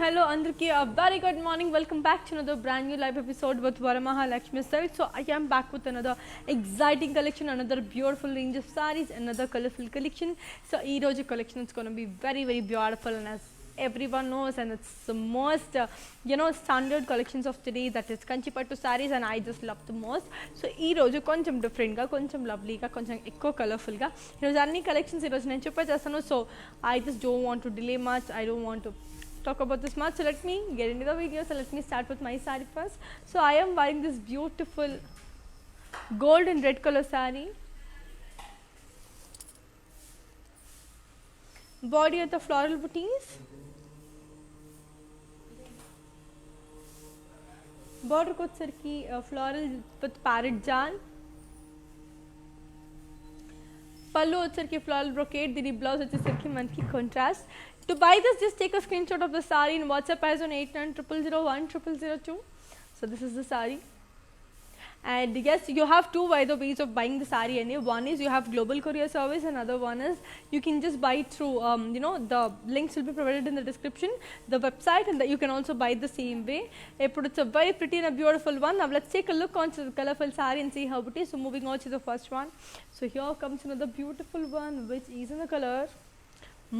hello Andriki, a very good morning. Welcome back to another brand new live episode with Varamahalakshmi Style. So I am back with another exciting collection, another beautiful range of sarees, another colorful collection. So ee roju collection is going to be very beautiful, and as everyone knows, and it's the most standard collections of today, that is Kanchi Pattu sarees, and I just love the most. So ee roju koncham different ga, koncham lovely ga, koncham ekko colorful ga ee roju anni collections ee roju nenu chuppachestanu. So I just don't want to delay much. I don't want to talk about this much, so let me get into the video. So let me start with my saree first. So I am wearing this beautiful gold and red color saree. Body at the floral booties, border ko sarki floral with parrot jal, pallu వచ్చరికి floral brocade, దీని blouse వచ్చేసరికి మనకి contrast. To buy this, just take a screenshot of the saree and WhatsApp us on 8900010002. So this is the saree, and yes, you have two either ways of buying the saree. And one is you have global courier service, and another one is you can just buy it through the links will be provided in the description, the website, and that you can also buy it the same way. It's a very pretty and a beautiful one. Now let's take a look on the colorful saree and see how it is. So moving on to the first one. So here comes another beautiful one, which is in the color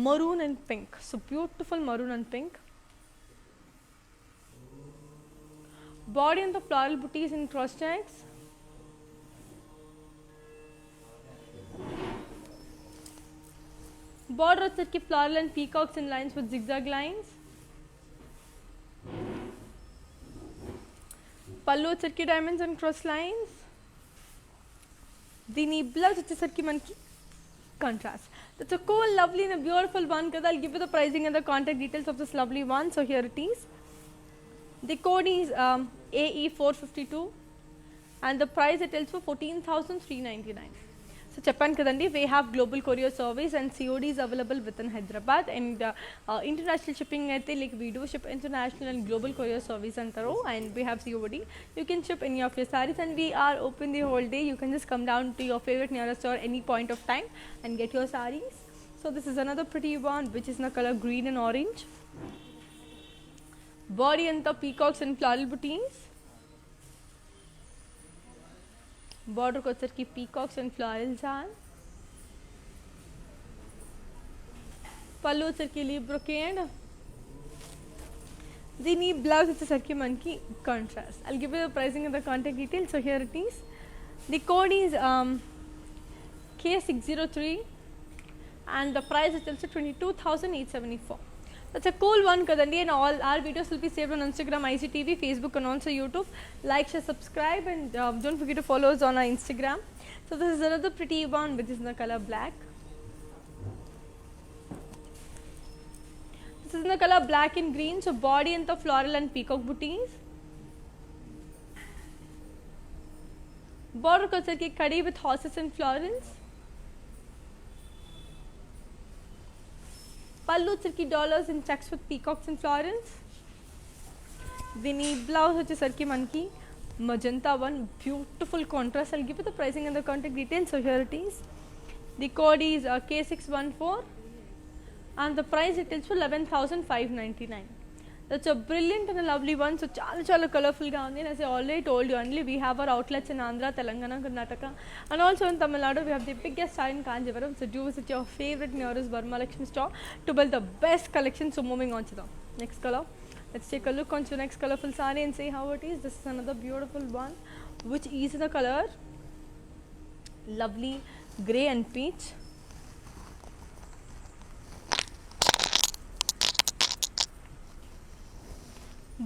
maroon and pink. So beautiful maroon and pink. Body and the floral booties in cross checks. Border వచ్చరికి floral and peacocks in lines with zigzag lines. Pallu వచ్చరికి diamonds and cross lines. దీని blouse వచ్చేసరికి మనకి contrast. That's a cool, lovely and a beautiful one. I'll give you the pricing and the contact details of this lovely one. So here it is. The code is AE452, and the price it tells for 14,399. So చెప్పాను కదండి, we have global courier service and COD is available within Hyderabad, and international shipping అయితే like we do ship international and global courier service అంటారు, and we have COD. You can ship any of your sarees, and we are open the whole day. You can just come down to your favorite nearest store any point of time and get your sarees. So this is another pretty one, which is in the color green and orange. Body and the peacocks and floral booties. Border ko వచ్చరికి peacocks and floral jal. pallu వచ్చరికి leaf brocade. దీని blouse వచ్చేసరికి మనకి contrast. I'll give you the pricing and the contact details. So here it is. The code is K603, and the price is also 22,874. That's a cool one kadandi, and all our videos will be saved on Instagram, IGTV, Facebook, and also YouTube. Like, share, subscribe, and don't forget to follow us on our Instagram. So this is another pretty one, which is in the color black. This is in the color black and green. So body and the floral and peacock booties. Border ko sarki kadi with horses and florals. Pallu వచ్చరికి dollars and checks with peacocks and florals. దీని blouse వచ్చేసరికి మనకి magenta one, beautiful contrast. I'll give you the pricing and the contact details. So here it is. The code is K614, and the price it is for 11,599. That's a brilliant and a lovely one. So chala colorful ga undi. As I already told you, only we have our outlets in Andhra, Telangana, Karnataka, and also in Tamil Nadu. We have the biggest store in Kanjivaram. So do visit your favorite nearest Varamahalakshmi store to build the best collection. So moving on to the next color. Let's take a look on to the next colorful saree and see how it is. This is another beautiful one, which is in the color lovely grey and peach.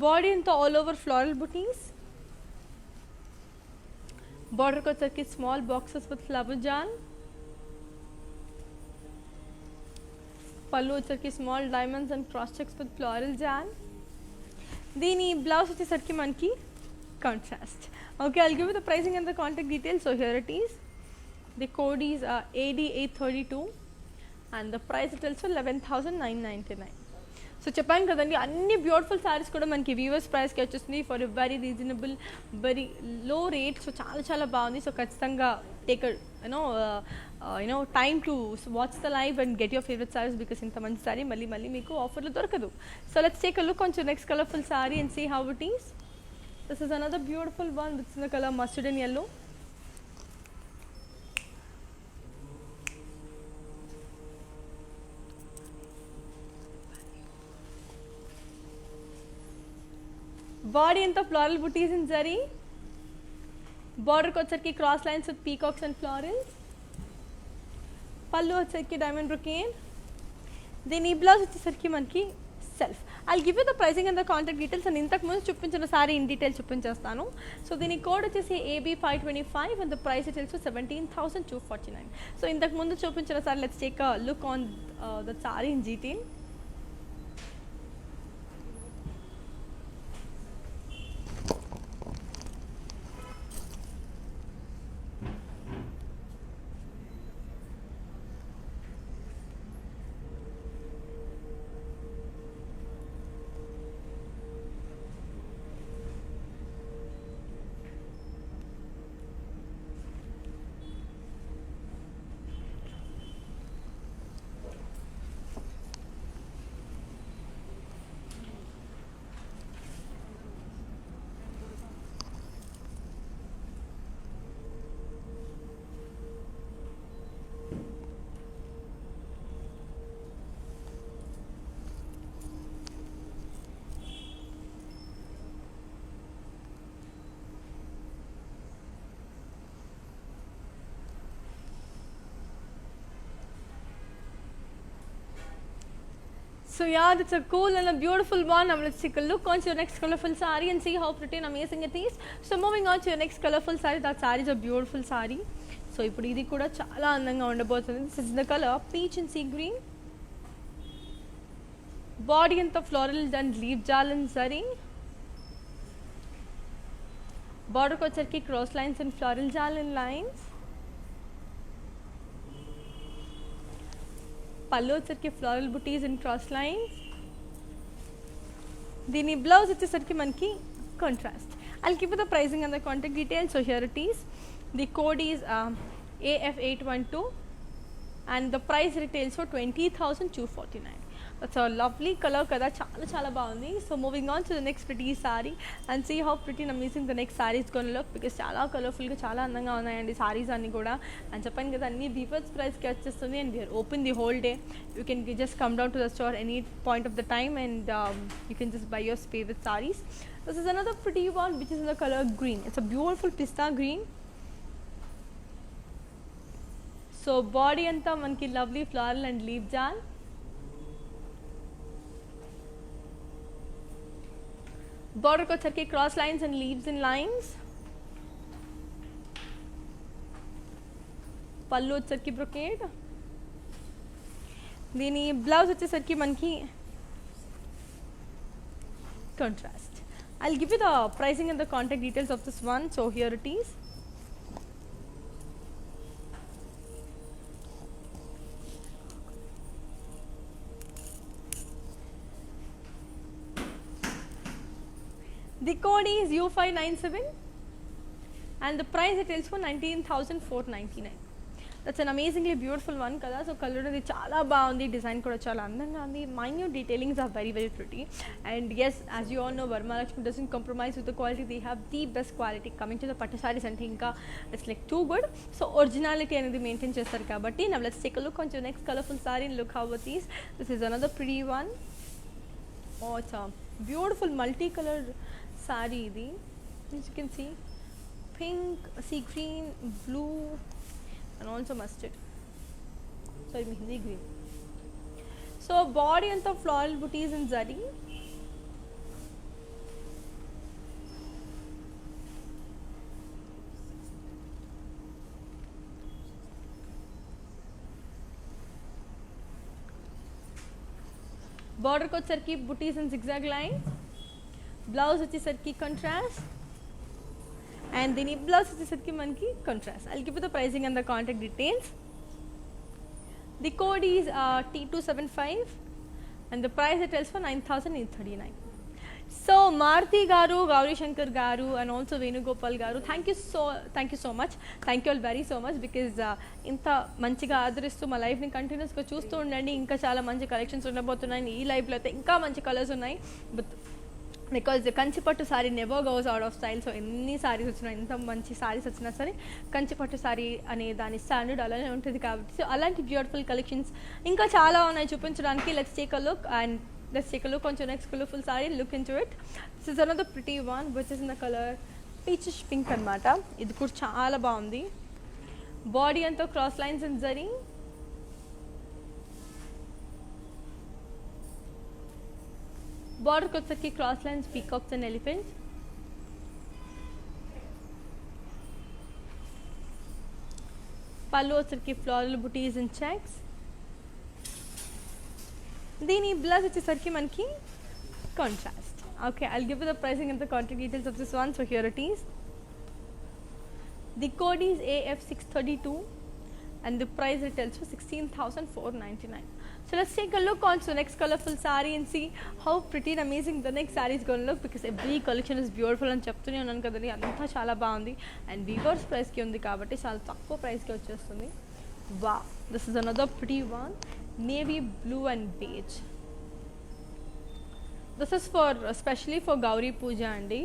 Body and the all over floral booties. Border ko sarki small boxes with flower jal. Pallu sarki small diamonds and cross checks with floral jal. Dini blouse వచ్చేసరికి మనకి contrast. Okay, I'll give you the pricing and the contact details. So here it is. The code is AD832, and the price it is for 11,999. So చెప్పాను కదండి, అన్ని beautiful saris కూడా మనకి viewers ప్రైస్కి వచ్చేస్తుంది for a very reasonable, very low rate. So చాలా బాగుంది. So ఖచ్చితంగా take a time to watch the live and get your favorite sarees, because inta manchi saree malli meeku offer lo dorkadu. So let's take a look on your next colorful saree and see how it is. This is another beautiful one with the color mustard and yellow. Body and the floral booties in zari. Border వచ్చరికి cross lines with peacocks and florals. పళ్ళు వచ్చరికి diamond brocade. దీని blouse వచ్చేసరికి మనకి self. I'll give you the pricing and the contact details, and ఇంతకు ముందు చూపించిన sorry in detail చూపించేస్తాను. సో దీని కోడ్ వచ్చేసి AB525 and the price is also 17,249. So ఇంతకు ముందు చూపించిన sorry, let's take a look on the saree in detail. So yeah, that's a cool and a beautiful one. Now let's take a look on to your next colorful saree and see how pretty and amazing it is. So moving on to your next colorful saree. That saree is a beautiful saree. So ఇప్పుడు ఇది కూడా చాలా అందంగా ఉండబోతుంది. This is the color peach and sea green. Body and the floral and leaf jal and zari. Border వచ్చరికి cross lines and floral jal and lines. పళ్ళు వచ్చరికి floral బుటీస్ అండ్ క్రాస్ లైన్స్. దీని బ్లౌజ్ వచ్చేసరికి మనకి contrast. I'll give you the pricing and the contact details. So here it is. The code is AF812 and the price retails for 20,249. That's a lovely color kada, chala baagundi. So moving on to the next pretty saree and see how pretty and amazing the next saree is going to look, because chala colorful ga chala andanga unnayandi sarees anni kuda. And cheppanu kada anni deepest price ki vachestundi, and we are open the whole day. You can just come down to the store any point of the time and you can just buy your favorite sarees. This is another pretty one which is in the color green. It's a beautiful pista green. So body anta manki lovely floral and leaf jal. Border ko వచ్చరికి cross lines and leaves in lines. పళ్ళు వచ్చరికి brocade. దీని blouse వచ్చేసరికి మనకి contrast. I'll give you the pricing and the contact details of this one. So here it is. The code is U597 and the price it is for 19,499. That's an amazingly beautiful one kada. So color is chala baagundi, design kuda chala andanga undi, minute detailings are very pretty. And yes, as you all know, Varma Lakshmi doesn't compromise with the quality. They have the best quality. Coming to the pattu sarees ante inka it's like too good. So originality anedi maintain chestaru kabatti. Now let's take a look on to the next colorful saree and look how it is. This is another pretty one. Oh, it's a beautiful multicolored saree idi. As you can see, pink, sea green, blue and also mustard. Sorry, mehndi green. So body and the floral booties in zari. Border ko వచ్చరికి booties and zigzag lines. Blouse వచ్చేసరికి contrast. And దీని blouse వచ్చేసరికి మనకి contrast. I'll give you the pricing and the contact details. The code is T275 and the price it is for 9,839. So Maruti garu, Gauri Shankar garu and also Venugopal garu, thank you so much, thank you all very so much, because ఇంత మంచిగా ఆదరిస్తూ మా లైఫ్ని కంటిన్యూస్గా చూస్తూ ఉండండి. ఇంకా చాలా మంచి కలెక్షన్స్ ఉండబోతున్నాయి. ఈ లైఫ్లో అయితే ఇంకా మంచి కలర్స్ ఉన్నాయి. But because Kanchipattu sorry never goes out of style. So ఎన్ని సారీస్ వచ్చినా, ఎంత మంచి సారీస్ వచ్చినా సరే కంచిపట్టు సారీ అనే దాని స్టాండర్డ్ అలానే ఉంటుంది కాబట్టి, సో అలాంటి బ్యూటిఫుల్ కలెక్షన్స్ ఇంకా చాలా ఉన్నాయి చూపించడానికి. Let's take a look and let's take a look on your next colorful saree. Look into it. This is another pretty one which is in the color peachish pink anamata. Idi kuda chaala baagundi. Body anta cross lines and zari. Border kochaki cross lines, peacocks and elephants. Pallu వచ్చరికి floral booties and checks. దీని blouse వచ్చేసరికి మనకి contrast. Okay, I'll give the pricing and the contact details of this one. So here it is. The code is AF632 and the price retails for 16,499. So let's take a look on to next colorful saree and see how pretty and amazing the next saree is going to look, because every collection is beautiful అని చెప్తూనే ఉన్నాను కదండి. అంతా చాలా బాగుంది and weavers ప్రైస్కి ఉంది కాబట్టి చాలా తక్కువ ప్రైస్కి వచ్చేస్తుంది. వా, this is another pretty one, navy blue and beige. This is for especially for Gauri Puja andi.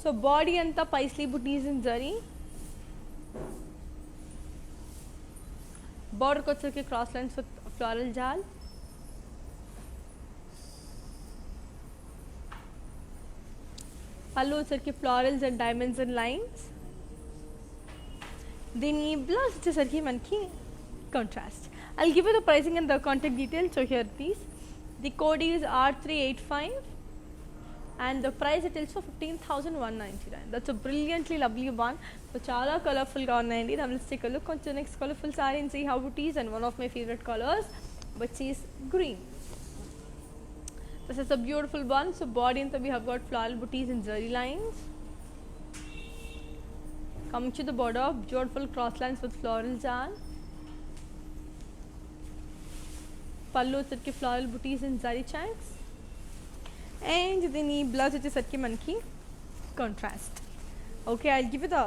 So body anta paisley booties in zari. Border kochaki cross lines with floral jal. Pallu వచ్చరికి florals and diamonds and lines. దీని blouse వచ్చేసరికి మనకి contrast. I'll give you the pricing and the contact details. So here please. The code is R385 and the price it is for 15,199. That's a brilliantly lovely one. So chala colorful ga unnayandi. Now let's take a look on the next colorful saree and see how it is, and one of my favorite colors, which is green. This is a beautiful one. So body and we have got floral booties and zari lines. Coming to the border, beautiful cross lines with floral jal. పళ్ళు వచ్చరికి floral బుటీస్ and zari chains. And దీని blouse వచ్చేసరికి మనకి contrast. Okay, I give you the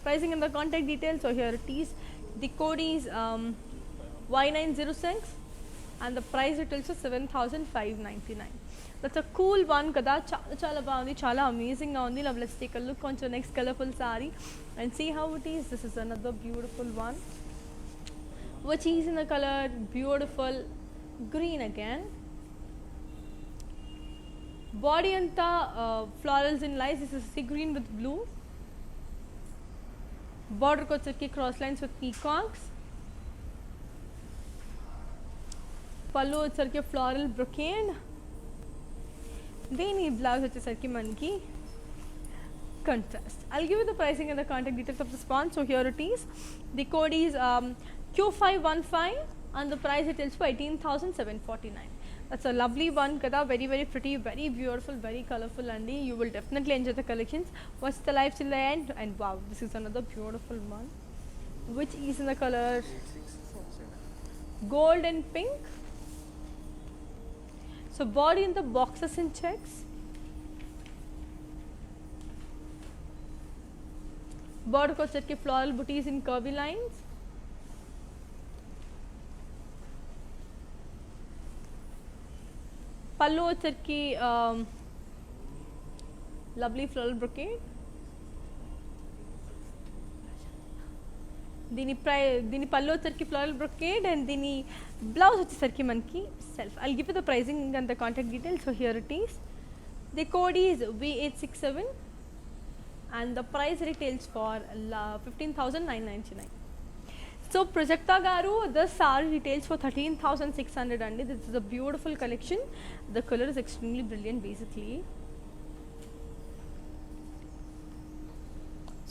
pricing and the contact details. So here it is. The code is Y906 and the price it also 7,599. That's a cool one కదా, చాలా చాలా బాగుంది, చాలా అమేజింగ్గా ఉంది. Love let's take a look on to next colourful sari and see how it is. This is another beautiful one which is in the color beautiful green again. Body anta florals in lines. This is sea green with blue. Border kochaki cross lines with peacocks. Pallu వచ్చరికి floral brocade. దీని blouse వచ్చేసరికి మనకి contrast. I'll give you the pricing and the contact details of this one. So here it is. The code is Q515 and the price it is for 18,749. That's a lovely one kada, very very pretty, very beautiful, very colorful, and you will definitely enjoy the collections. Watch the live till the end. And wow, this is another beautiful one which is in the color gold and pink. So body in the boxes and checks. Border kochaki floral booties in curvy lines. పళ్ళు వచ్చరికి lovely floral brocade. దీని పళ్ళు వచ్చరికి floral brocade and దీని blouse వచ్చేసరికి మనకి self. I'll give you the pricing and the contact details. So here it is. The code is V867 and the price retails for 15,999. So Prajakta garu, the saree retails for 13,600 and this is a beautiful collection. The color is extremely brilliant basically.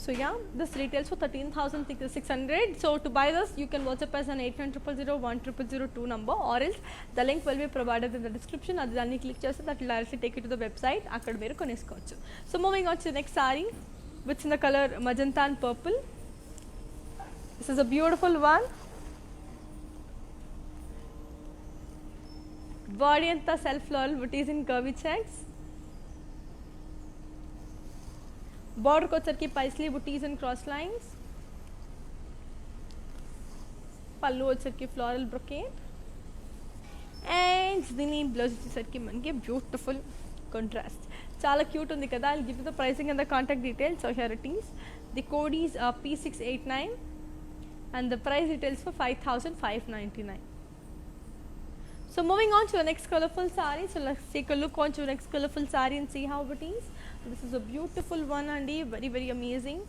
So yeah, this retails for 13,600. So to buy this, you can WhatsApp us on 8900010002 number, or else the link will be provided in the description. Adi danni click cheste that will directly take you to the website. Akkada meeru koneskochu. So moving on to the next saree, which is in the color magenta and purple. This is a beautiful one. Body anta self floral booties in curvy checks. Border వచ్చరికి Paisley buttis and cross lines, పళ్ళు వచ్చరికి floral brocade, and దీని blouse వచ్చేసరికి మనకి beautiful contrast. చాలా cute ఉంది కదా. I'll give you the pricing and the contact details. So here it is. The code is P689 and the price details for 5,599. So moving on to the next colorful saree. So let's take a look on to the next colorful saree and see how it is. This is a beautiful one and very very amazing.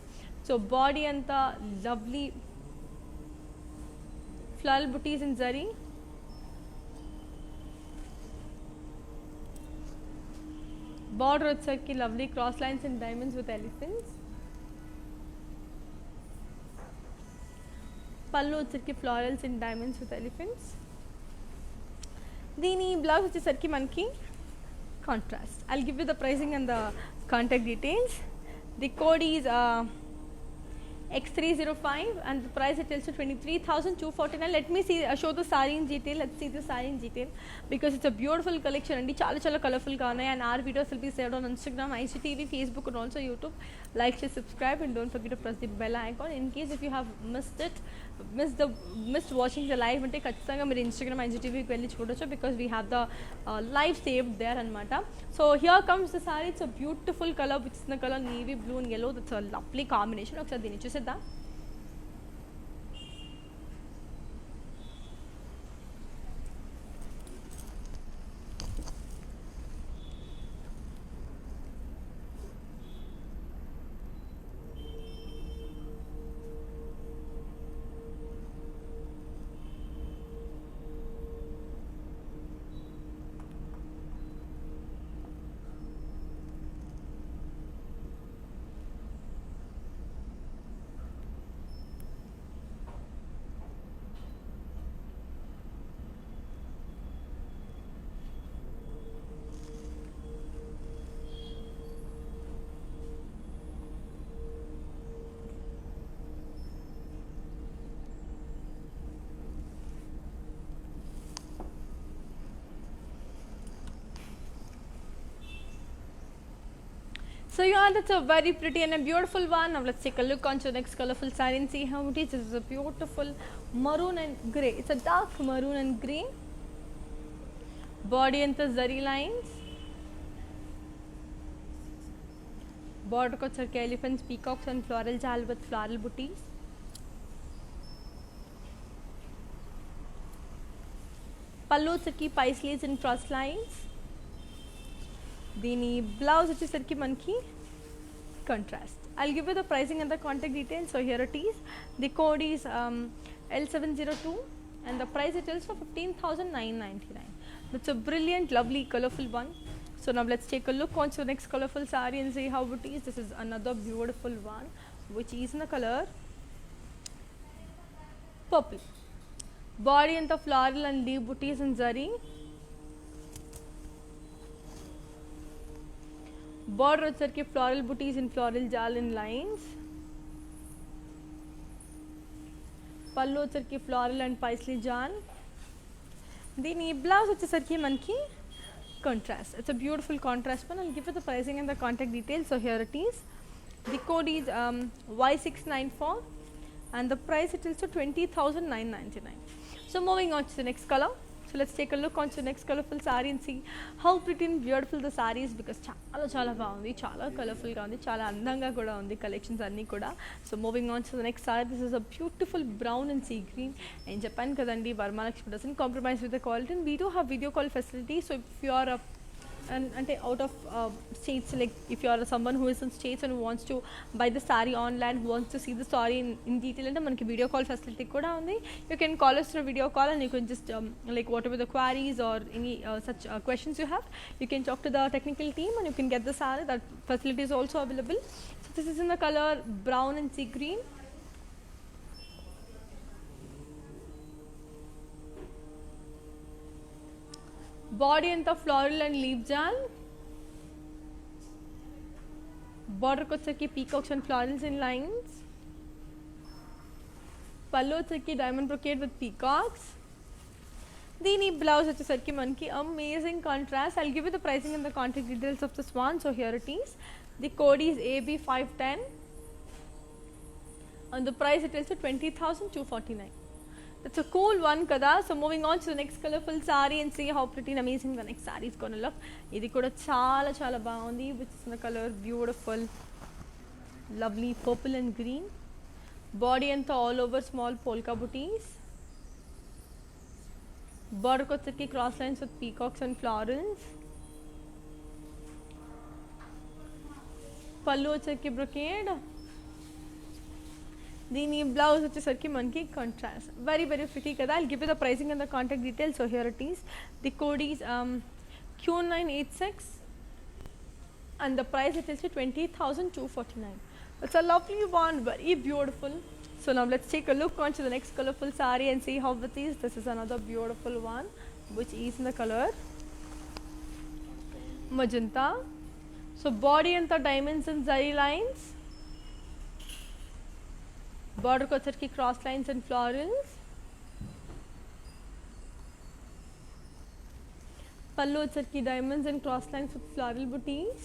So body and the lovely floral booties in zari. Border వచ్చరికి lovely cross lines and diamonds with elephants. పళ్ళు వచ్చరికి florals and diamonds with elephants. దీని blouse వచ్చేసరికి మనకి contrast. I'll give you the pricing and the contact details. The code is X305 and the price it tells to 23,249. Let me see show the saree in detail. Let's see the saree in detail because it's a beautiful collection and chala colorful ga unnai, and our videos will be saved on Instagram, IGTV, Facebook and also YouTube. Like, share, subscribe and don't forget to press the bell icon. In case if you have missed watching the live ante khattanga meer Instagram IGTV ki velli chudochu because we have the live saved there anamata. So here comes the saree. It's a beautiful color which is the color navy blue and yellow. That's a lovely combination. Oksa dini chusedda. So yeah, that's a very pretty and a beautiful one. Now let's take a look onto the next colorful saree and see how it is. This is a beautiful maroon and grey. It's a dark maroon and grey. Body and the zari lines. Border ko charke elephants, peacocks and floral jal with floral booties. Pallu charki paisleys and cross lines. దీని blouse వచ్చేసరికి మనకి contrast. I'll give you the pricing and the contact details. So here it is. The code is L702 and the price it is for 15,999. That's a brilliant, lovely, colorful one. So now let's take a look on to the next colorful saree and see how it is. This is another beautiful one which is in the color purple. Body and the floral and leaf booties and zari. Border వచ్చరికి floral booties in floral jal in lines. పళ్ళు వచ్చరికి floral and paisley jal. దీని blouse వచ్చేసరికి మనకి contrast. It's a beautiful contrast one. I'll give you the pricing and the contact details. So here it is. The code is Y694 and the price it is to 20,999. So moving on to the next color. So let's take a look on to the next colorful saree and see how pretty and beautiful the saree is because చాలా బాగుంది, చాలా కలర్ఫుల్గా ఉంది, చాలా అందంగా కూడా ఉంది collections అన్నీ కూడా. So moving on to the next saree. This is a beautiful brown and sea green. నేను చెప్పాను కదండి, Varmalakshmi doesn't compromise with the quality and we do have video call facility. So if you are and out of states, like if you are someone who is in states and who wants to buy the saree online, who wants to see the saree in detail, and manaki video call facility kuda undi. You can call us through video call and you can just like whatever the queries or any such questions you have, you can talk to the technical team and you can get the saree. That facility is also available. So this is in the color brown and sea green. Body and the floral and leaf jal. Border వచ్చరికి peacocks and florals in lines. పళ్ళు వచ్చరికి diamond brocade with peacocks. దీని blouse వచ్చేసరికి మనకి amazing contrast. I'll give you the pricing and the contact details of this one. So here it is. The code is AB510 and the price it is 20,249. That's a cool one kada. So moving on to the next colorful saree and see how pretty and amazing the next saree is gonna look. Idi kuda chala chala baagundi, which is in the color beautiful, lovely purple and green. Body anta all over small polka booties. Border kochaki cross lines with peacocks and florals. Pallu వచ్చేసరికి brocade. దీని blouse వచ్చేసరికి మనకి contrast very pretty కదా. I'll give you the pricing and the contact details. So here it is. The code is Q986 and the price it is 20,249. It's a lovely one, very beautiful. So now let's take a look onto the next colorful saree and see how it is. This is another beautiful one which is in the color magenta. So body and the diamonds and zari lines. Border ko ki cross lines and florals. Pallu ki diamonds and cross lines with floral booties.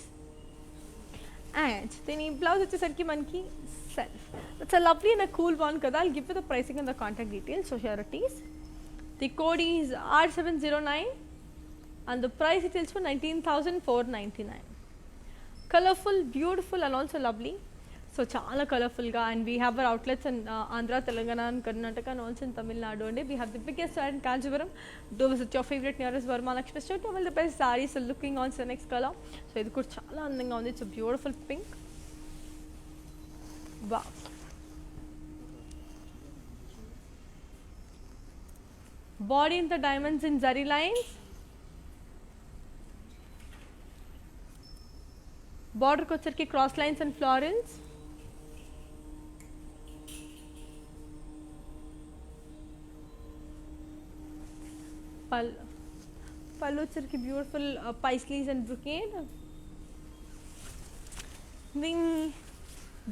And then blouse వచ్చేసరికి మనకి self. It's a lovely and a cool one kada. I'll give you the pricing and the contact details. So here it is. The code is R709 and the price it is for 19,499. Colorful, beautiful and also lovely. So chala colorful ga, and we have our outlets in Andhra, Telangana and Karnataka and also in Tamil Nadu. And we have the biggest store in Kanchipuram. Do visit your favorite nearest Varamahalakshmi store to avail the best sarees. So looking on to the next color. So ఇది కూడా చాలా అందంగా ఉంది. It's a beautiful pink. Wow. Body in the diamonds in zari lines. Border ko వచ్చరికి cross lines and florals. Pallu వచ్చరికి beautiful paisleys and brocade. Then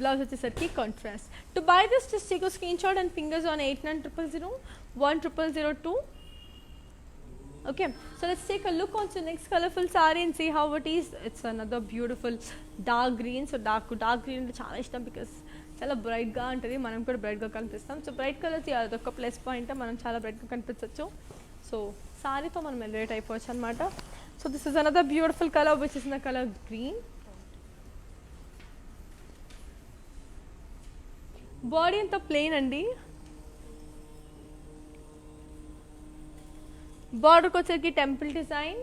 blouse వచ్చేసరికి contrast. To buy this, just take a screenshot and fingers on 8900 10002. Okay, so let's take a look on the next colorful saree and see how it is. It's another beautiful dark green. So dark green అంటే చాలా ఇష్టం because చాలా bright గా ఉంటుంది. మనం కూడా bright గా కనిపిస్తాం. సో బ్రైట్ కలర్స్ అదొక ప్లస్ పాయింట్, మనం చాలా బ్రైట్ గా కనిపించవచ్చు. సో సారీతో మనం ఎలివేట్ అయిపోవచ్చు అనమాట. So this is another beautiful colour which is in the colour green. Body అంతా ప్లెయిన్ అండి. బార్డర్ వచ్చేసరికి టెంపుల్ డిజైన్.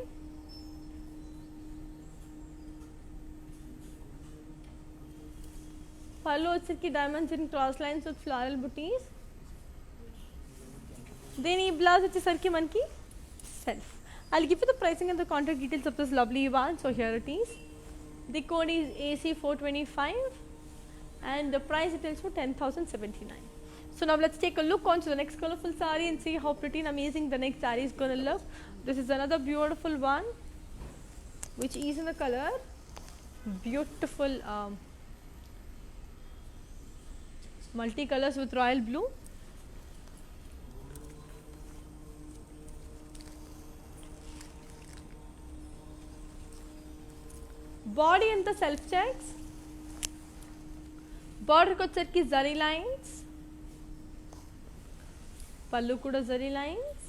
పళ్ళు వచ్చేసరికి diamonds in cross lines with floral బుటీస్. దీని బ్లౌజ్ వచ్చేసరికి మనకి self. I'll give you the pricing and the contact details of this lovely one. So here it is. The code is AC425 and the price it is for 10,079. So now let's take a look on to the next colorful saree and see how pretty and amazing the next saree is going to look. This is another beautiful one which is in the color beautiful multicolors with royal blue. Body and the self checks. Border ko వచ్చేసరికి zari lines. పళ్ళు కూడా zari lines.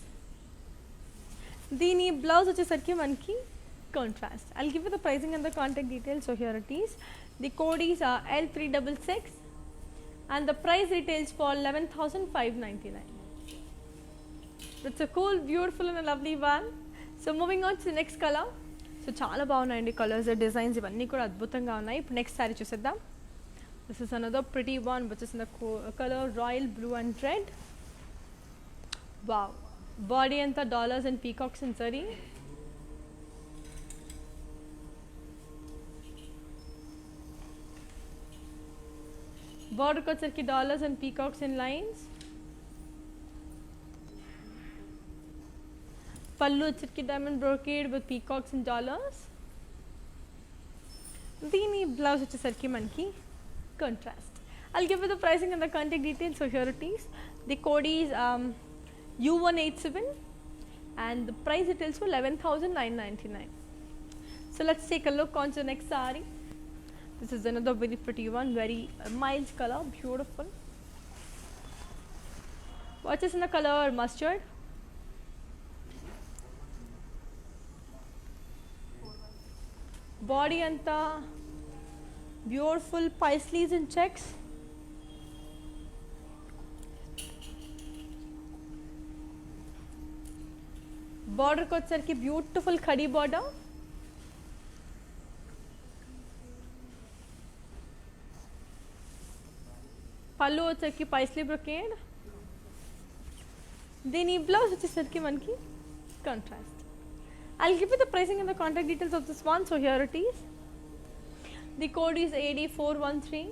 దీని blouse వచ్చేసరికి మనకి contrast. I'll give you the pricing and the contact details. So here it is. The code is L366 and the price retails for 11,599. That's a cool, beautiful and a lovely one. So moving on to the next color. So చాలా బాగున్నాయండి colours, designs ఇవన్నీ కూడా అద్భుతంగా ఉన్నాయి. ఇప్పుడు next sorry చూసేద్దాం. This is another pretty one which is in the color royal blue and red. Wow. Body anta dollars and peacocks in zari. Border ko వచ్చరికి dollars and peacocks in lines. Pallu వచ్చరికి diamond brocade with peacocks and dollars. దీని blouse వచ్చేసరికి మనకి contrast. I'll give you the pricing and the contact details. So here it is. The code is U187 and the price it is for 11,999. So let's take a look on to the next saree. This is another very pretty one, very mild color, beautiful. What is in the color mustard? Body anta beautiful paisleys in checks. Border को వచ్చరికి beautiful khadi border. పళ్ళు వచ్చరికి Paisley brocade. దీని blouse వచ్చేసరికి మనకి contrast. I'll give you the pricing and the contact details of this one. So here it is. The code is AD413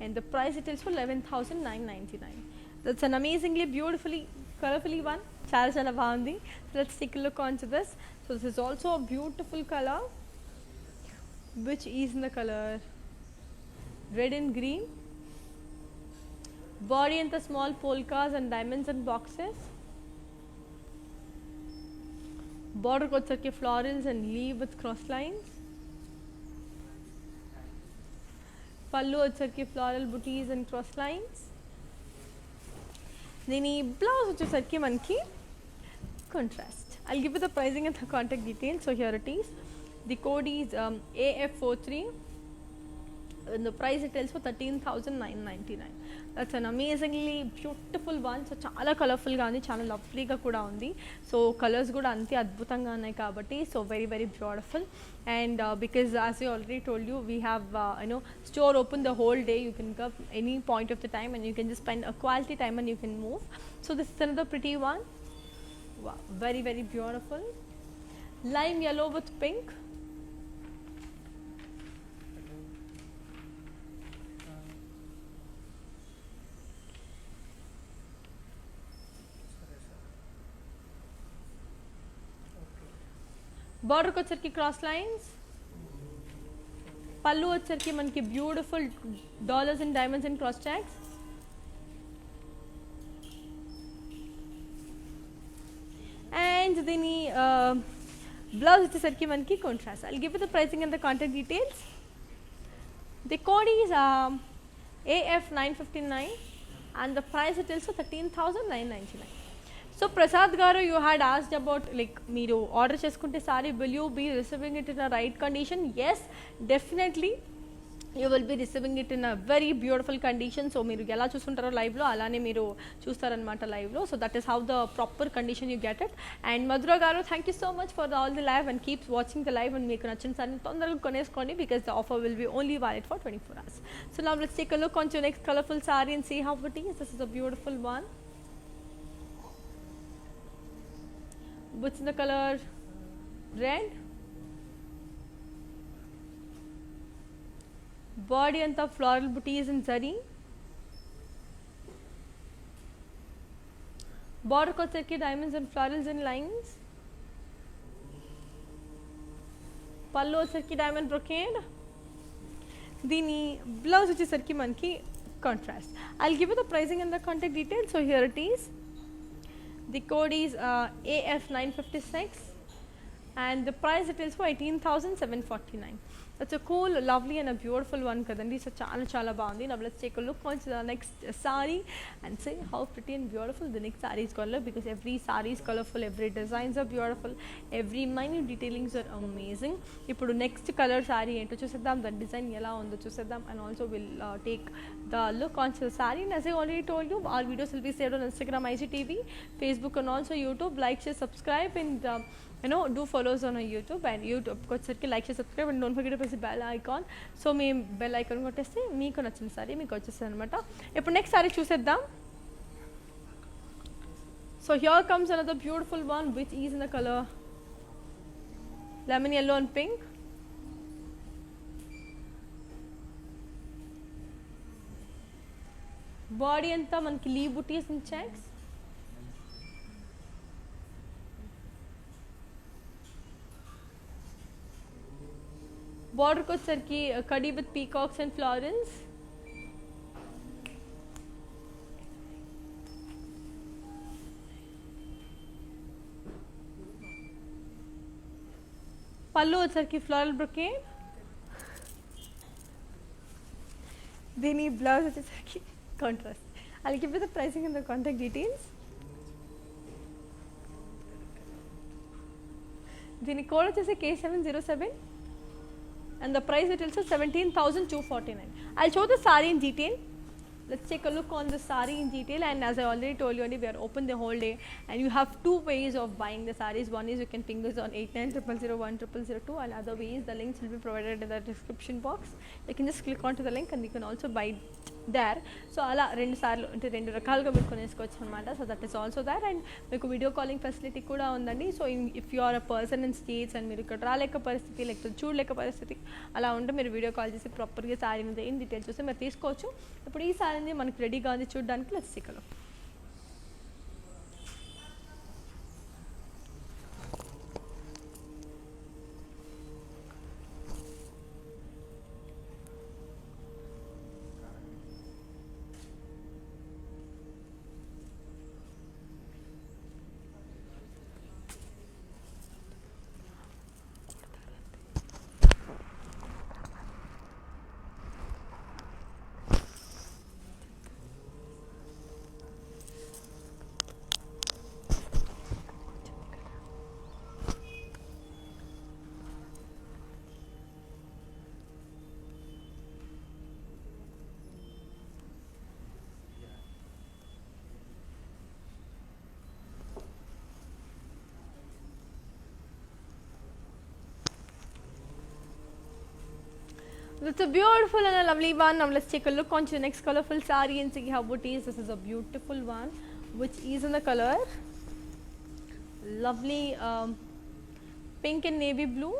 and the price it is for 11,999. That's an amazingly beautifully colorfully one. Chala chala baagundi. Let's take a look onto this. So this is also a beautiful color, which is in the color red and green. Body and the small polkas and diamonds and boxes. Border ko vacheki florals and leaf with cross lines. Pallu vacheki floral booties and cross lines. Dini blouse vachesariki manki contrast. I'll give you the pricing and the contact details. So here it is. The code is AF43 and the price it tells for 13,999. That's an amazingly beautiful one. So చాలా colourful గా ఉంది, చాలా లవ్లీగా కూడా ఉంది. So colours కూడా అంతే అద్భుతంగా ఉన్నాయి కాబట్టి so very very beautiful. And because as you already told you we have store open the whole day. You can come any point of the time and you can just spend a quality time and you can move. So this is another pretty one. Very very beautiful. Lime yellow with pink. Border ko వచ్చరికి cross lines. పళ్ళు వచ్చరికి మనకి beautiful dollars and diamonds and cross checks. And దీని blouse వచ్చేసరికి మనకి contrast. I'll give you the pricing and the contact details. The code is AF959 and the price it is for 13,999. So Prasad garu, you had asked about like మీరు order చేసుకుంటే sorry will you be receiving it in a right condition? Yes, definitely you will be receiving it in a very beautiful condition. So మీరు ఎలా చూస్తుంటారో live లో అలానే మీరు చూస్తారనమాట live లో. So that is how the proper condition you get it. And Madhura garu, thank you so much for all the live and keep watching the live and మీకు నచ్చిన sorry తొందరగా కొనేసుకోండి because the offer will be only valid for 24 hours. So now let's take a look on to next colorful saree and see how it is. This is a beautiful one. What's in the color red. Body anta floral booties in zari. Border ko vacheki diamonds and florals and lines. Pallu vacheki diamond brocade. Dini blouse vachesariki manki contrast. I'll give you the pricing and the contact details. So here it is. The code is AF956 and the price it is for 18,749. That's a cool, lovely and a beautiful one kadandi. So chala chala baagundi. Now let's take a look on to the next saree and see how pretty and beautiful the next saree is going to look, because every saree is colorful, every designs are beautiful, every minute detailings are amazing. Ippudu next color saree ento chuseddam, the design ela undo chuseddam, and also we'll take the look on to the saree. And as I already told you, our videos will be saved on Instagram, IGTV, Facebook and also YouTube. Like, share, subscribe and do follow us on our YouTube and YouTube వచ్చరికి like share subscribe and don't forget to press the bell icon. So me bell icon కొట్టేస్తే మీకు నచ్చిన sorry మీకు వచ్చేస్తుంది అనమాట. ఇప్పుడు next sorry చూసేద్దాం. So here comes another beautiful one which is in the color lemon yellow and pink. Body అంతా మనకి leave buttis and checks. Border ko sarki kadi with peacocks and florals. Pallu sarki floral brocade. దీని blouse వచ్చేసరికి contrast. I'll give you the pricing and the contact details. దీని code వచ్చేసి K707 and the price it is 17,249. I'll show the saree in detail. Let's take a look on the saree in detail, and as I already told you, we are open the whole day and you have two ways of buying the sarees. One is you can ping us on 8900010002, and other way is the links will be provided in the description box. You can just click onto the link and you can also buy there. So అలా రెండు సార్లు అంటే రెండు రకాలుగా మీరు కొనేసుకోవచ్చు అనమాట. So that is also there, and మీకు వీడియో కాలింగ్ ఫెసిలిటీ కూడా ఉందండి. So if you are a person in States and మీరు ఇక్కడ రాలేక పరిస్థితి లేకపోతే చూడలేక పరిస్థితి అలా ఉంటే మీరు వీడియో కాల్ చేసి ప్రాపర్గా సారీ మీద ఏం డీటెయిల్స్ చూస్తే మీరు తీసుకోవచ్చు. ఇప్పుడు ఈ సారీని మనకి రెడీగా ఉంది చూడడానికి. Let's take a look. It's a beautiful and a lovely one. Now let's take a look onto the next colorful saree and see how it is. This is a beautiful one which is in the color lovely pink and navy blue.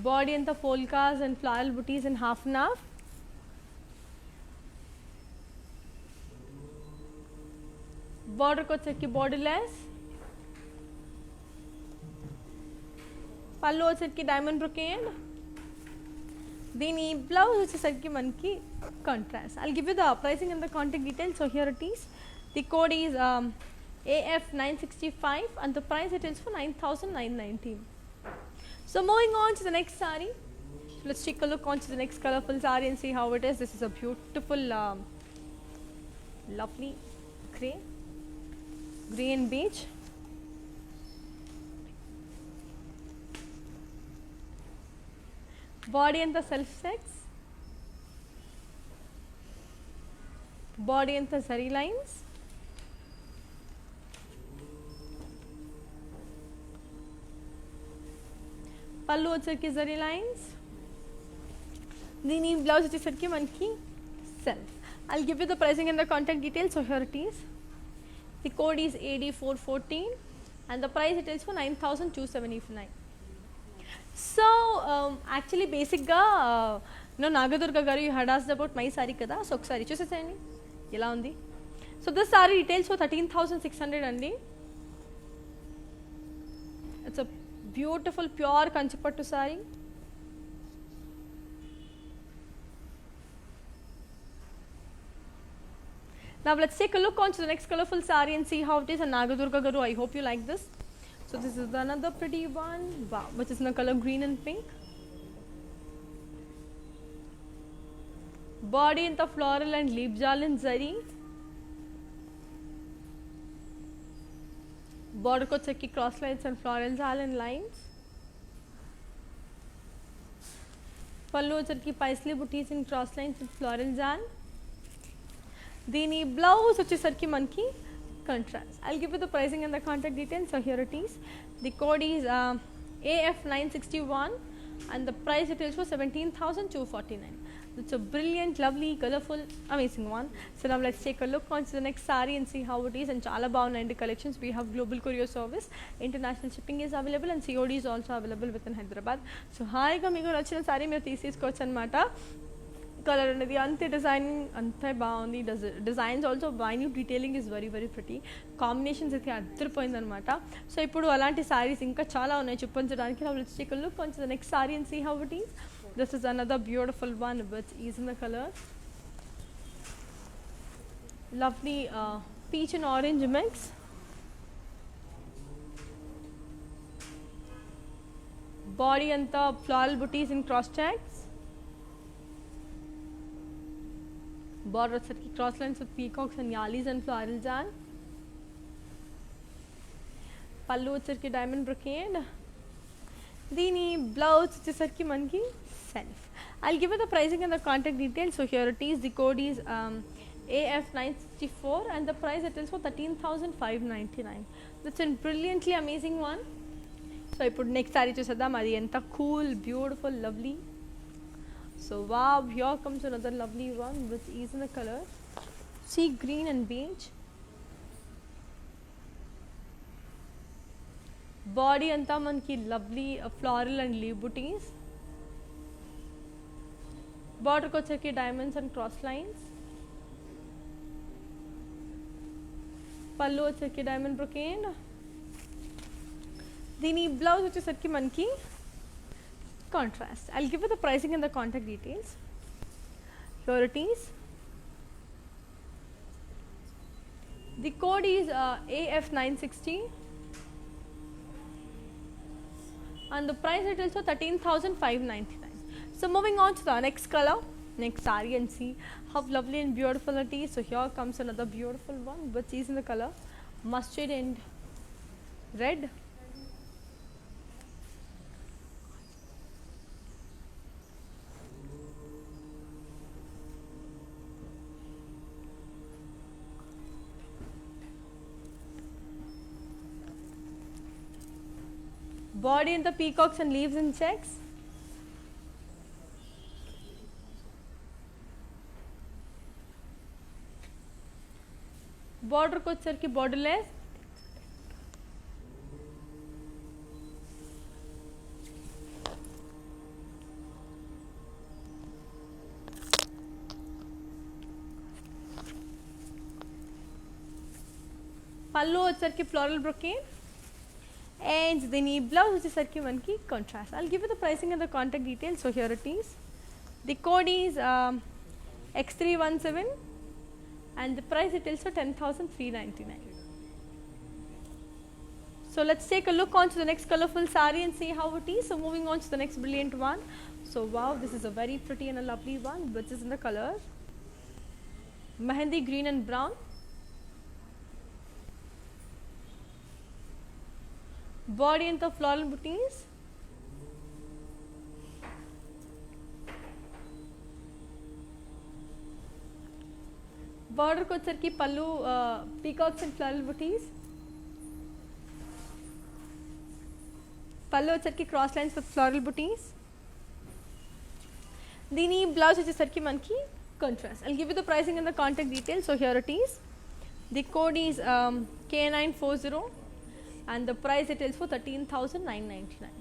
Body and the polkas and floral booties in half and half. Border ko chekki borderless. పళ్ళు వచ్చేసరికి diamond brocade. దీని blouse వచ్చేసరికి మనకి contrast. I'll give you the pricing and the contact details. So here it is. The code is AF965 and the price it is for 9,919. So moving on to the next saree. Let's take a look on to the next colorful saree and see how it is. This is a beautiful lovely grey and beige. Body and the self sex, body and the zari lines, pallu వచ్చేసరికి zari lines. దీని blouse వచ్చేసరికి మనకి self. I'll give you the pricing and the contact details. So here it is. The code is AD414 and the price it is for 9,279. So actually బేసిక్గా నాగదుర్గ గారు you had asked about my sorry కదా. So ఒకసారి చూసేసేయండి ఎలా ఉంది. So this sorry retails for 13,600 అండి. It's a beautiful pure Kanchipattu sorry. Now let's take a look on to the next colorful saree and see how it is. And Nagadurga garu, I hope you like this. So this is another pretty one, wow, which is in the color green and pink. Body in the floral and leaf jalan zari. Border ko chekki cross lines and floral jalan lines. Pallu chekki paisley booties in cross lines and floral jal. దీని blouse వచ్చేసరికి మనకి contrast. I'll give you the pricing and the contact details. So here it is. The code is AF961 and the price it is for 17,249. It's a brilliant, lovely, colorful, amazing one. So now let's take a look on to the next saree and see how it is. And chala bagunnandi collections. We have global courier service. International shipping is available and COD is also available within Hyderabad. So హాయిగా మీకు నచ్చిన sorry మీరు తీసేసుకోవచ్చు అనమాట. Colour అనేది అంతే, designing అంతే బాగుంది. Designs also minute detailing is very very pretty. Combinations అయితే అద్దరిపోయిందనమాట. సో ఇప్పుడు అలాంటి సారీస్ ఇంకా చాలా ఉన్నాయి చూపించడానికి. Let's take a look on to the next sari and see how it is. This is another beautiful one which is in the colour lovely peach and orange mix. Body అంతా floral బుటీస్ in cross tags. Border వచ్చేసరికి cross lines with peacocks and యాలీస్ and floral జాన్. పళ్ళు వచ్చేసరికి diamond brocade. దీని blouse వచ్చేసరికి మనకి self. I'll give you the pricing and the contact details. So here it is. The code is AF964 and the price it is for 13,599. That's a brilliantly amazing one. So ఇప్పుడు next sorry చూసేద్దాం. అది ఎంత cool, beautiful, lovely. So wow, here comes another lovely one which is in the color sea green and beige. Body anta manki lovely floral and leaf booties. Border ko vacheki diamonds and cross lines. Pallu vacheki diamond brocade. Dini blouse vachesariki manki contrast. I'll give you the pricing and the contact details. Here it is. The code is AF960 and the price it is for 13,599. So moving on to the next color, next saree, and see how lovely and beautiful it is. So here comes another beautiful one which is in the color mustard and red. Body in the peacocks and leaves and checks. Border को వచ్చేసరికి borderless. పళ్ళు వచ్చేసరికి floral brocade. And then blouse వచ్చేసరికి మనకి contrast. I'll give you the pricing and the contact details. So here it is. The code is X317 and the price it is for 10,399. So let's take a look on to the next colorful saree and see how it is. So moving on to the next brilliant one. So wow, this is a very pretty and a lovely one which is in the color mehendi green and brown. Body in the floral booties. Border को వచ్చేసరికి పళ్ళు peacocks and floral booties. పళ్ళు వచ్చేసరికి cross lines with floral booties. దీని blouse వచ్చేసరికి మనకి contrast. I'll give you the pricing and the contact details. So here it is. The code is K940 and the price it is for 13,999.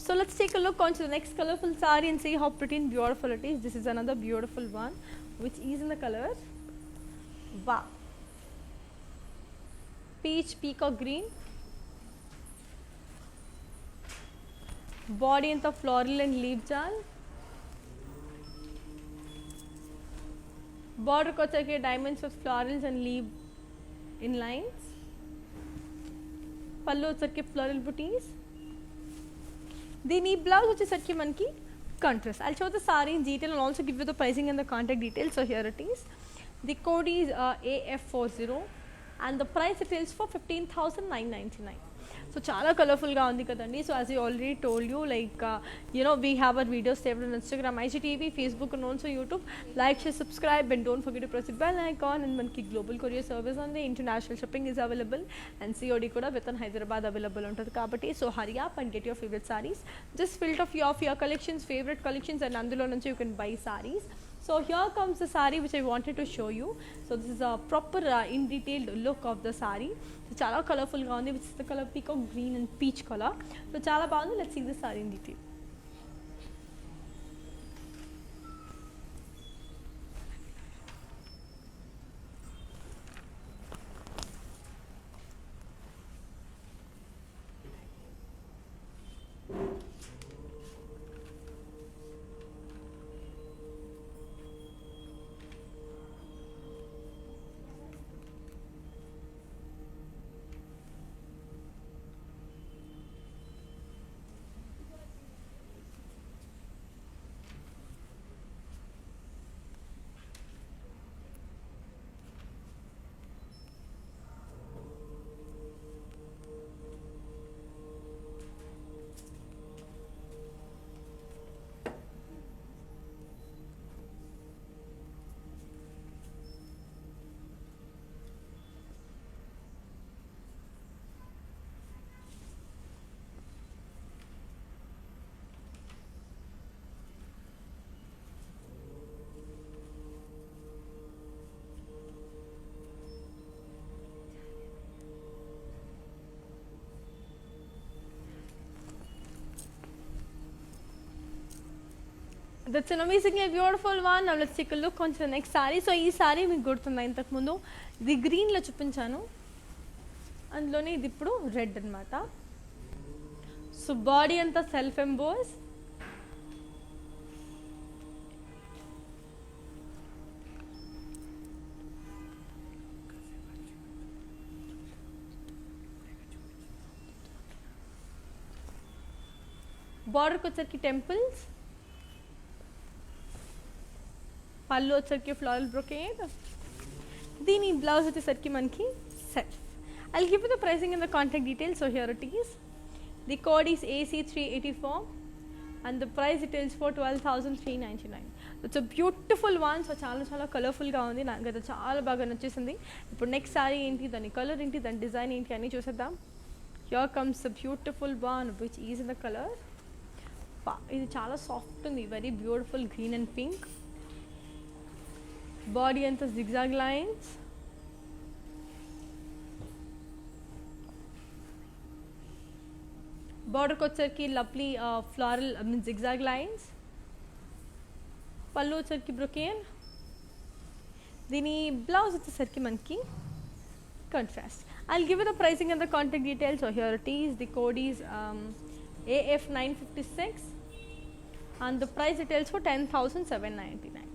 So let's take a look on to the next colorful saree and see how pretty and beautiful it is. This is another beautiful one which is in the color wow, peach peacock green. Body in the floral and leaf jal. Border ko vacheki diamonds with florals and leaf in lines. పళ్ళు వచ్చేసరికి floral బుటీస్. దీని blouse వచ్చేసరికి మనకి contrast. I'll show the saree in detail and also give you the pricing and the contact details. So here it is. The code is AF40 and the price it is for 15,999. So చాలా కలర్ఫుల్గా ఉంది కదండి. So as you already told you like we have our videos saved on Instagram, IGTV, Facebook and also YouTube. Like, share, subscribe and don't forget to press the bell icon. And మనకి global courier service ఉంది, international shipping is available and COD కూడా with in Hyderabad available ఉంటుంది. కాబట్టి so hurry up and get your favourite saris. Just filter of your collections, favourite collections and అందులో నుంచి you can buy saris. So here comes the saree which I wanted to show you. So this is a proper in detailed look of the saree. So chala colorful ga undi, which is the color peacock green and peach color. So chala baagundi. Let's see the saree in detail. That's an amazingly beautiful one. Now let's take a look on to the next saree. So ఈ saree మీకు గుర్తుందా ఇంతకు ముందు ఇది గ్రీన్లో చూపించాను, అందులోనే ఇది ఇప్పుడు రెడ్ అనమాట. సో బాడీ అంతా సెల్ఫ్ ఎంబోస్, బార్డర్కి వచ్చరికి టెంపుల్స్, పళ్ళు వచ్చరికి ఫ్లోరల్ బ్రొకేడ్, దీని బ్లౌజ్ వచ్చేసరికి మనకి self. I'll give you the pricing and the contact details. So here it is. The code is AC384 and the price details for 12,399. It's a beautiful one. So చాలా కలర్ఫుల్గా ఉంది, నాకు అయితే చాలా బాగా నచ్చేసింది. ఇప్పుడు నెక్స్ట్ సారీ ఏంటి, దాని కలర్ ఏంటి, దాని డిజైన్ ఏంటి అని చూసేద్దాం. Here comes the beautiful one which is in the color. ఇది చాలా సాఫ్ట్ ఉంది, very beautiful green and pink. Body అంతా జిగ్జాగ్ లైన్స్, బార్డర్కి వచ్చరికి lovely floral means zigzag lines, పళ్ళు వచ్చరికి బ్రొకేన్, దీని బ్లౌజ్ వచ్చేసరికి మనకి contrast. I'll give you the pricing and the contact details. So here it is. The code is AF956 and the price details for 10,799.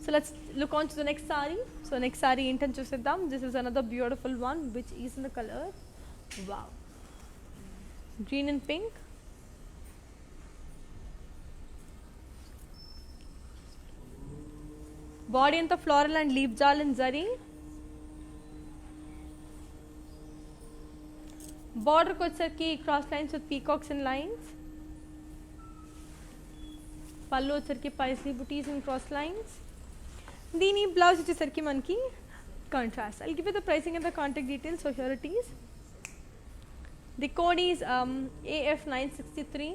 So let's look on to the next saree. So next saree ఏంటని చూసేద్దాం. This is another beautiful one which is in the color, wow, green and pink. Body అంతా floral and leaf jal and zari. బార్డర్కి వచ్చరికి cross lines with peacocks and lines, పళ్ళు వచ్చరికి Paisley buttis and cross lines, దీని blouse వచ్చేసరికి మనకి contrast. I'll give you the pricing and the contact details. So here it is. The code is AF963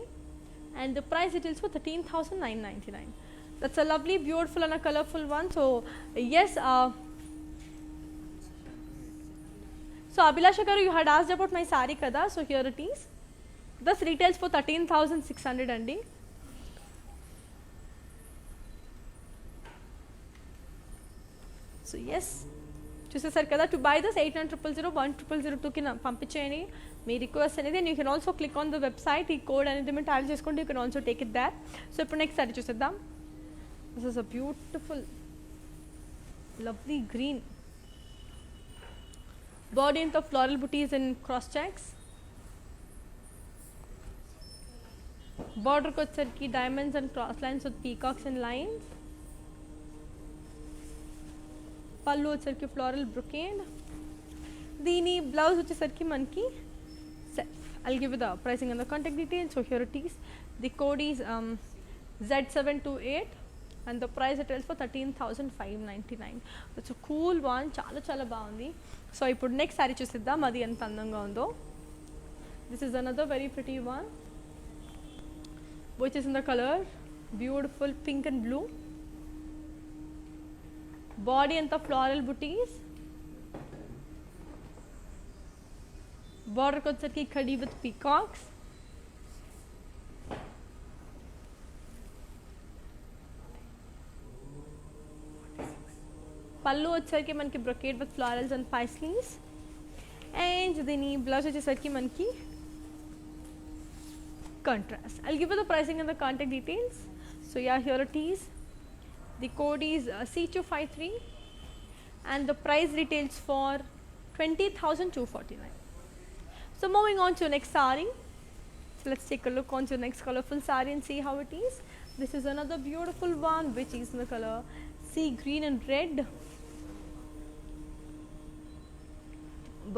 and the price details for 13,999. That's a lovely, beautiful and a colorful one. So yes, so Abhilasha garu, you had asked about my saree kada. So here it is. This retails for 13,600 andi. So yes, చూసేసారు కదా. To buy this 8900 కి పంపించేయండి మీ request అనేది. And you can also click on the website, ఈ code అనేది మీరు type చేసుకోండి, you can also take it that. So ఇప్పుడు next sorry చూసేద్దాం. This is a beautiful lovely green, body అంతా ఫ్లోరల్ బుటీస్ అండ్ క్రాస్ చెక్స్, బార్డర్కి వచ్చరికి diamonds and cross lines with peacocks and lines, పళ్ళు వచ్చరికి ఫ్లోరల్ బ్రొకేడ్, దీని బ్లౌజ్ వచ్చేసరికి మనకి self. I'll give you the pricing and the contact details. So here it is. The code is Z728 and the price details for 13,599. That's a cool one. చాలా బాగుంది. So ఇప్పుడు next sorry చూసిద్దాం, అది ఎంత అందంగా ఉందో. This is another very pretty one which is in the color beautiful pink and blue. Body and the floral booties, border వచ్చరికి khadi with peacocks, పళ్ళు వచ్చరికి మనకి brocade with florals and paisleys, and దీని blouse వచ్చేసరికి మనకి contrast. I'll give you the pricing and the contact details. So yeah, here it is. The code is C253 and the price retails for 20,249. So moving on to the next saree. So let's take a look on to the next colorful saree and see how it is. This is another beautiful one which is in the color sea green and red.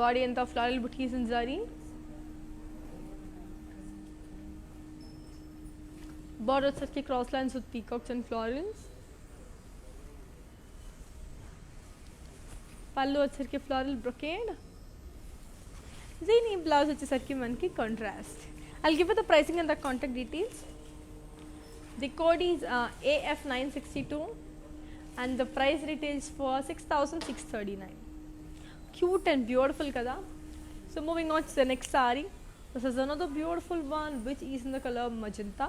Body and the floral booties in zari. Border circle cross lines with peacocks and florals. పళ్ళు వచ్చరికి floral brocade, దీని blouse వచ్చేసరికి మనకి contrast. I'll give you the pricing and the contact details. The code is AF962 and the price retails for 6,639. Cute and beautiful kada. So moving on to the next saree. This is another beautiful one which is in the color magenta.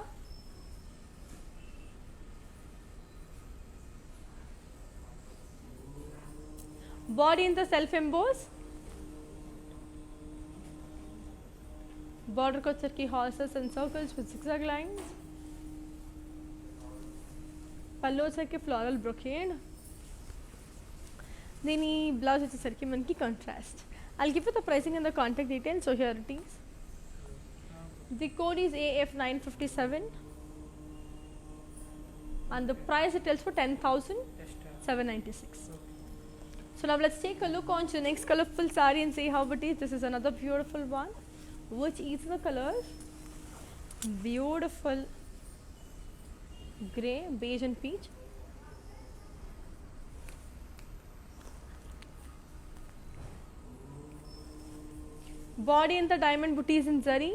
Body అంతా self emboss, బార్డర్కి వచ్చరికి horses and circles with zigzag lines. పళ్ళు వచ్చరికి floral brocade. దీని blouse వచ్చేసరికి మనకి contrast. I'll give you the pricing and the contact details, so here it is. The code is AF957 and the price it tells for 10,796. So now let's take a look on to the next colorful saree and see how it is. This is another beautiful one. Which is the colors? Beautiful grey, beige and peach. Body and the diamond booties in zari.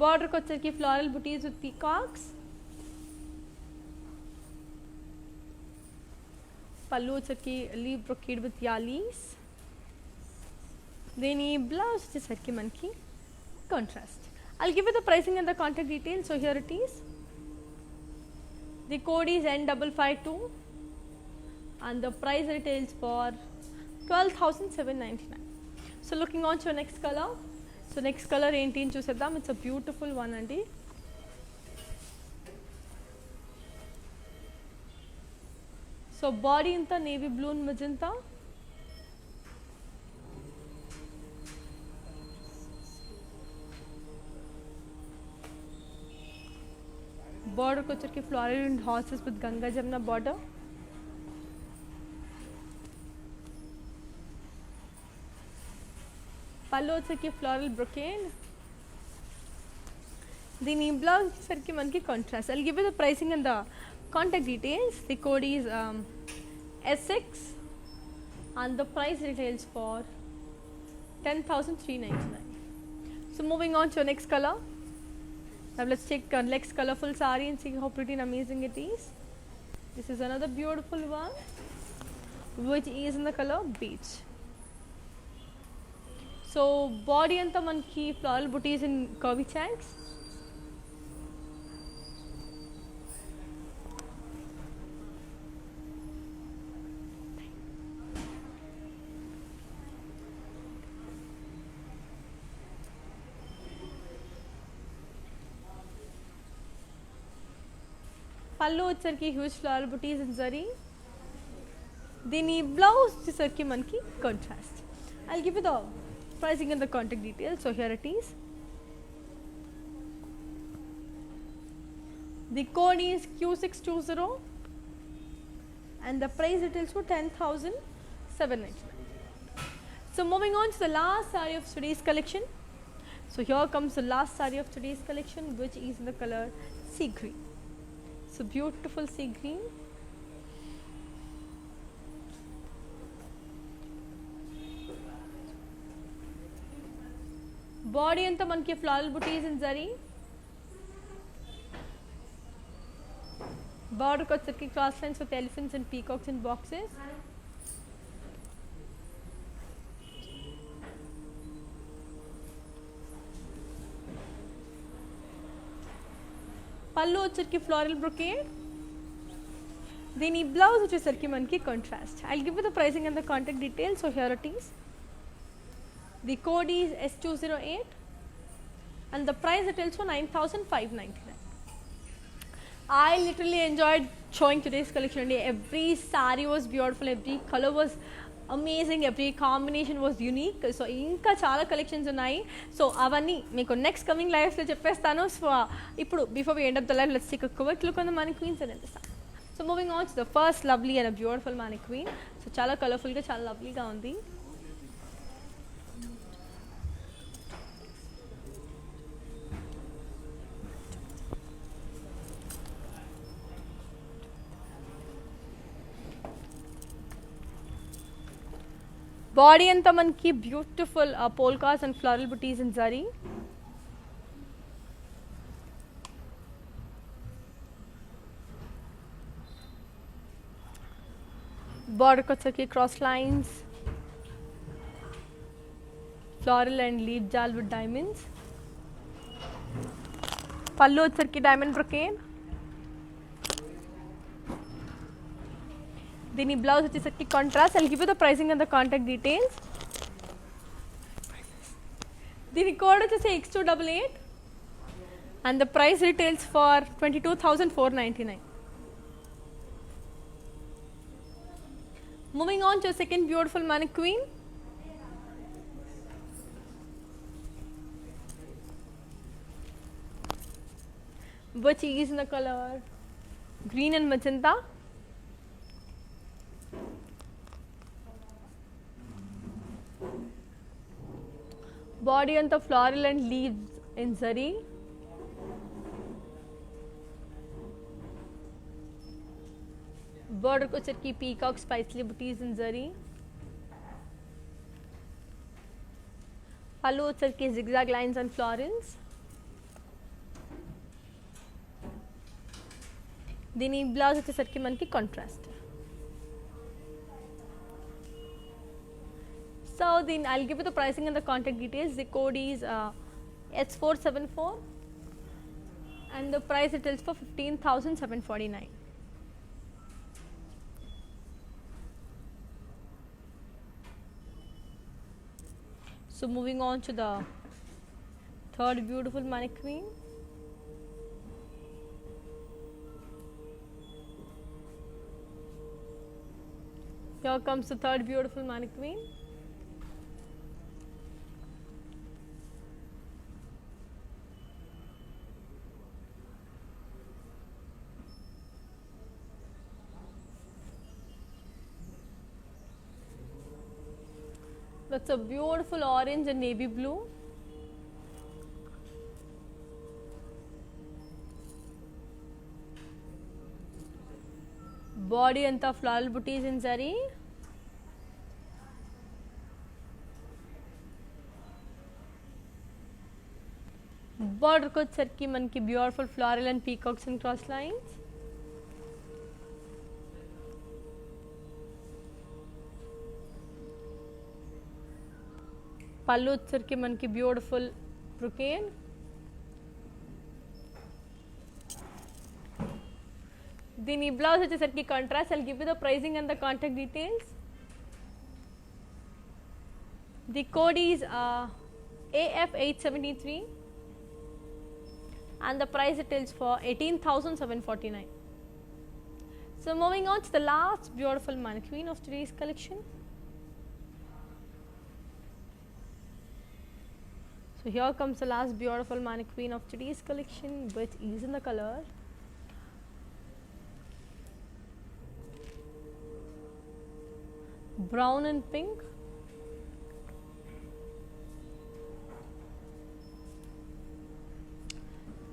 Border ko charki floral booties with peacocks. Pallu charki leaf brocade with yalis. Then blouse charki manki contrast. I'll give you the pricing and the contact details. So here it is. The code is N552 and the price retails for 12,799. So looking on to your next color. So next color enti అని చూసేద్దాం. It's a beautiful one అండి. So body ఇంత navy blue and magenta. Border को వచ్చరికి floral and horses with Ganga Jamuna border. పళ్ళు వచ్చరికి floral brocade. దీని blouse వచ్చేసరికి మనకి contrast. I'll give you the pricing and the contact details. The code is S6 and the price retails for 10,399. So moving on to your next color. Now let's take the next colorful saree and see how pretty and amazing it is. This is another beautiful one which is in the color beige. So body anta manki floral booties in curvy checks. పళ్ళు వచ్చరికి huge flower buttis in zari. దీని blouse వచ్చేసరికి మనకి contrast. I'll give you the pricing and the contact details. So here it is. The code is Q620 and the price retails for 10,799. So moving on to the last saree of today's collection. So here comes the last saree of today's collection, which is in the color sea green. So beautiful sea green. Body anta manki floral booties in zari. Border ko circle cross lines with elephants and peacocks in boxes. పళ్ళు వచ్చరికి floral brocade. దీని blouse వచ్చేసరికి మనకి contrast. I'll give you the pricing and the contact details. So here it is. The code is S208 and the price retails for 9,599. I literally enjoyed showing today's collection. Every saree was beautiful, every color was amazing, every combination was unique. So ఇంకా చాలా collections ఉన్నాయి. So అవన్నీ మీకు next coming లైవ్స్లో చెప్పేస్తాను. So ఇప్పుడు before we end of the live let's take a quick look on the mannequins and చూపిస్తాను. So moving on to the first lovely and beautiful mannequin. So చాలా కలర్ఫుల్గా చాలా లవ్లీగా ఉంది. Body anta manki beautiful polkas and floral booties in zari. Border ko circle cross lines, floral and leaf jal with diamonds. Pallu circle diamond brocade. దీని blouse వచ్చేసరికి contrast. I'll give you the pricing and the contact details. దీని code వచ్చేసి X288 and the price retails for 22,499. Moving on to a second beautiful mannequin. Which is in the color green and magenta. Body and the floral and leaves in zari. Border को चरकी peacock spicely booties in zari. Pallu Charkhi zigzag lines and florins. దీని blouse వచ్చేసరికి మనకి contrast. So then I'll give you the pricing and the contact details. The code is S474 and the price it is for 15,749. So moving on to the third beautiful mannequin. Here comes the third beautiful mannequin. That's a beautiful orange and navy blue. Body anta floral booties in zari. Border को चरकी मन की beautiful floral and peacocks and cross lines. Pallu चरकी मन की beautiful brocade. దీని blouse వచ్చేసరికి contrast. I'll give you the pricing and the contact details. The code is AF873 and the price it is for 18,749. So moving on to the last beautiful mannequin of today's collection. So here comes the last beautiful mannequin of today's collection, which is in the color brown and pink.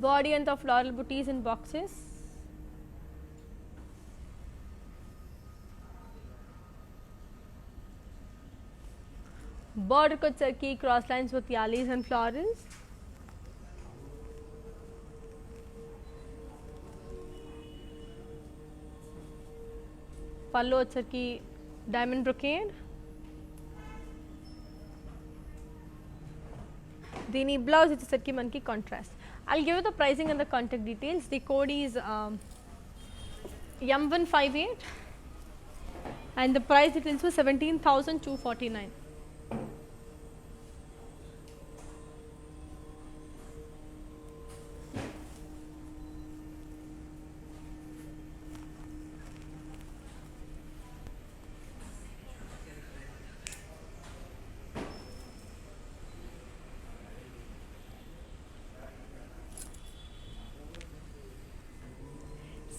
Body and the floral booties in boxes. Border को चरकी cross lines with yalis and florals. Pallu Charkhi diamond brocade. దీని blouse వచ్చేసరికి మనకి contrast. I'll give you the pricing and the contact details. The code is M158 and the price it is for 17,249.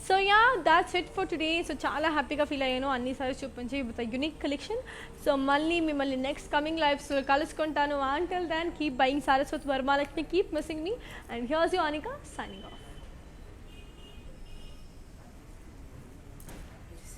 So yeah, that's it for today. So చాలా హ్యాపీగా feel అయ్యాను అన్ని సారీస్ చూపించి with unique collection. So మళ్ళీ మిమ్మల్ని next coming lives కలుసుకుంటాను. Until then, keep buying sarees with Varmalakshmi, keep missing me, and here's your Anika signing off.